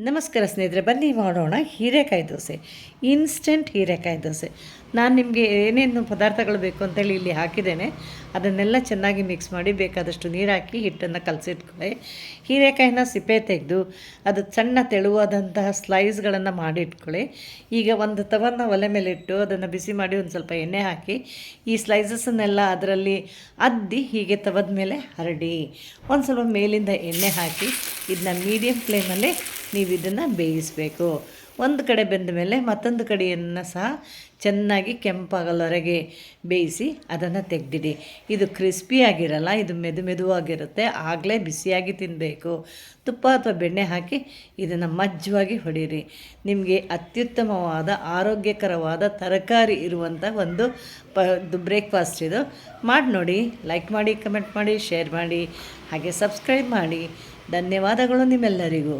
ನಮಸ್ಕಾರ ಸ್ನೇಹಿತರೆ, ಬನ್ನಿ ಮಾಡೋಣ ಹೀರೆಕಾಯಿ ದೋಸೆ. ಇನ್ಸ್ಟೆಂಟ್ ಹೀರೆಕಾಯಿ ದೋಸೆ. ನಾನು ನಿಮಗೆ ಏನೇನು ಪದಾರ್ಥಗಳು ಬೇಕು ಅಂತೇಳಿ ಇಲ್ಲಿ ಹಾಕಿದ್ದೇನೆ. ಅದನ್ನೆಲ್ಲ ಚೆನ್ನಾಗಿ ಮಿಕ್ಸ್ ಮಾಡಿ ಬೇಕಾದಷ್ಟು ನೀರು ಹಾಕಿ ಹಿಟ್ಟನ್ನು ಕಲಸಿಟ್ಕೊಳ್ಳಿ. ಹೀರೆಕಾಯಿನ ಸಿಪ್ಪೆ ತೆಗೆದು ಅದು ಸಣ್ಣ ತೆಳುವಾದಂತಹ ಸ್ಲೈಸ್ಗಳನ್ನು ಮಾಡಿ ಇಟ್ಕೊಳ್ಳಿ. ಈಗ ಒಂದು ತವನ್ನ ಒಲೆ ಮೇಲೆ ಇಟ್ಟು ಅದನ್ನು ಬಿಸಿ ಮಾಡಿ ಒಂದು ಸ್ವಲ್ಪ ಎಣ್ಣೆ ಹಾಕಿ ಈ ಸ್ಲೈಸಸ್ಸನ್ನೆಲ್ಲ ಅದರಲ್ಲಿ ಅದ್ದಿ ಹೀಗೆ ತವದ ಮೇಲೆ ಹರಡಿ ಒಂದು ಸ್ವಲ್ಪ ಮೇಲಿಂದ ಎಣ್ಣೆ ಹಾಕಿ ಇದನ್ನ ಮೀಡಿಯಮ್ ಫ್ಲೇಮಲ್ಲಿ ನೀವು ಇದನ್ನು ಬೇಯಿಸಬೇಕು. ಒಂದು ಕಡೆ ಬೆಂದ ಮೇಲೆ ಮತ್ತೊಂದು ಕಡೆಯನ್ನು ಸಹ ಚೆನ್ನಾಗಿ ಕೆಂಪಾಗಲವರೆಗೆ ಬೇಯಿಸಿ ಅದನ್ನು ತೆಗೆದಿಡಿ. ಇದು ಕ್ರಿಸ್ಪಿಯಾಗಿರಲ್ಲ, ಇದು ಮೆದುವಾಗಿರುತ್ತೆ. ಆಗಲೇ ಬಿಸಿಯಾಗಿ ತಿನ್ನಬೇಕು. ತುಪ್ಪ ಅಥವಾ ಬೆಣ್ಣೆ ಹಾಕಿ ಇದನ್ನು ಮಜ್ಜವಾಗಿ ಹೊಡೀರಿ. ನಿಮಗೆ ಅತ್ಯುತ್ತಮವಾದ ಆರೋಗ್ಯಕರವಾದ ತರಕಾರಿ ಇರುವಂಥ ಒಂದು ಬ್ರೇಕ್ಫಾಸ್ಟ್ ಇದು. ಮಾಡಿ ನೋಡಿ, ಲೈಕ್ ಮಾಡಿ, ಕಮೆಂಟ್ ಮಾಡಿ, ಶೇರ್ ಮಾಡಿ, ಹಾಗೆ ಸಬ್ಸ್ಕ್ರೈಬ್ ಮಾಡಿ. ಧನ್ಯವಾದಗಳು ನಿಮ್ಮೆಲ್ಲರಿಗೂ.